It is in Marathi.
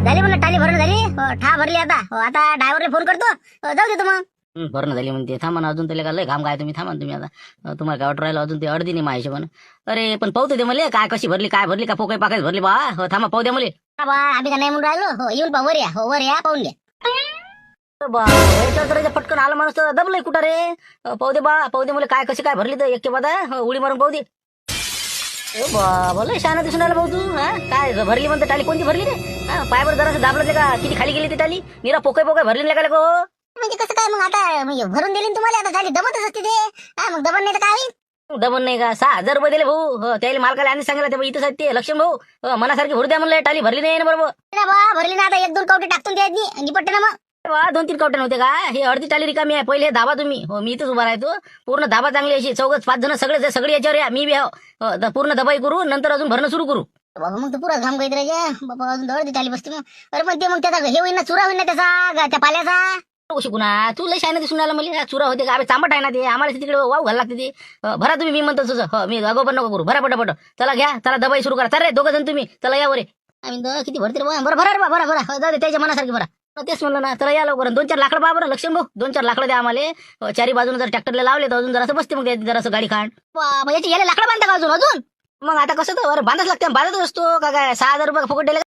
झाली म्हणलं टाली भरणं झाली. ठा भरली आता. आता ड्रायव्हरला फोन करतो. जाऊ देतो मग. भरणं झाली म्हणते. थांबा ना अजून त्याला लय घाम काय तुम्ही थांबा ना तुम्ही आता. तुम्हाला काय वाटू राहिलं अजून ते अर्धी नाही माहिती पण. अरे पण पाहू दे मला काय कशी भरली काय भरली का पोकळी पाकळी भरली बा. थांबा पाहू द्या मला. बा आम्ही का नाही म्हणून राहिलो. येऊन पा वर या. वर या पाहून घ्या. पटकन आला माणूस तर दबलंय कुठं रे. पाहू दे बा पाहू दे मला काय कशी काय भरली तर एक बादा उडी मारून पाहू दे. बाबा लय शहाणा दिसून राहिला भाऊ तू. काय भरली म्हणते टाली कोणती भरली रे. पायावर जरासं दाबलं ते का किती खाली गेली ती टाली. निरा पोकळी पोकळी भरली नाही का गो. म्हणजे कसं काय मग आता म्हणजे भरून दिली तुम्हाला आता झाली दबतच असते ते. मग दबत नाही तर काय होईल. दमन नाही का 6,000 रुपये दिले भाऊ. त्याला मालकाला आणि सांगितलं ते इथं ते लक्ष्मण भाऊ मनासारखी भरू द्या म्हणलं टाली भरली नाही ना बरोबर. बा भरली ना आता 1-2 कवटे टाकून द्यायची निपटते ना मग. 2-3 कवटे नव्हते का. हे अर्धी टाली रिकामी आहे. पहिले धाबा तुम्ही. हो मी इथंच उभा राहतो. पूर्ण धाबा चांगली अशी 4-5 जण सगळे याच्यावर या मी बी आहो. पूर्ण दबाई करू नंतर अजून भरणं सुरू करू. बाबा मग तर पुरा घाम गैत राहायचे बाबा. अजून दळ टाली बसते मग. अरे पण ते मग त्याचा हे होईल ना चुरा होईल ना त्याचा त्या पाल्याचा. शिकूना तू लय शायना दिसून आला मला. चुरा होते का चांबट आहे ना ते. आम्हाला तिकडे वाव घाल लागते ते. भरा तुम्ही मी म्हणतो तुझं. मी अगोदर नको करू. भरा पटापट. चला घ्या चला दबाई सुरू करा. चल रे दोघं जण तुम्ही चला या वरे. आम्ही किती भरते बरं भरा रे बरा बरा जाऊ दे त्याच्या मनासारखी भरा. तेच म्हणलं ना चला या लवकर. 2-4 लाकडं बा बरं लक्ष्मण भाऊ. 2-4 लाकडं द्या आम्हाला. चारी बाजूने जर ट्रॅक्टरला लावले तर अजून जरासं बसते मग जरासं गाडी खाण. याची याला लाकडं बांधता का अजून मग आता कसं तर बांधाच लागते. बांधतच असतो का काय 6,000 रुपये फुकट दिले.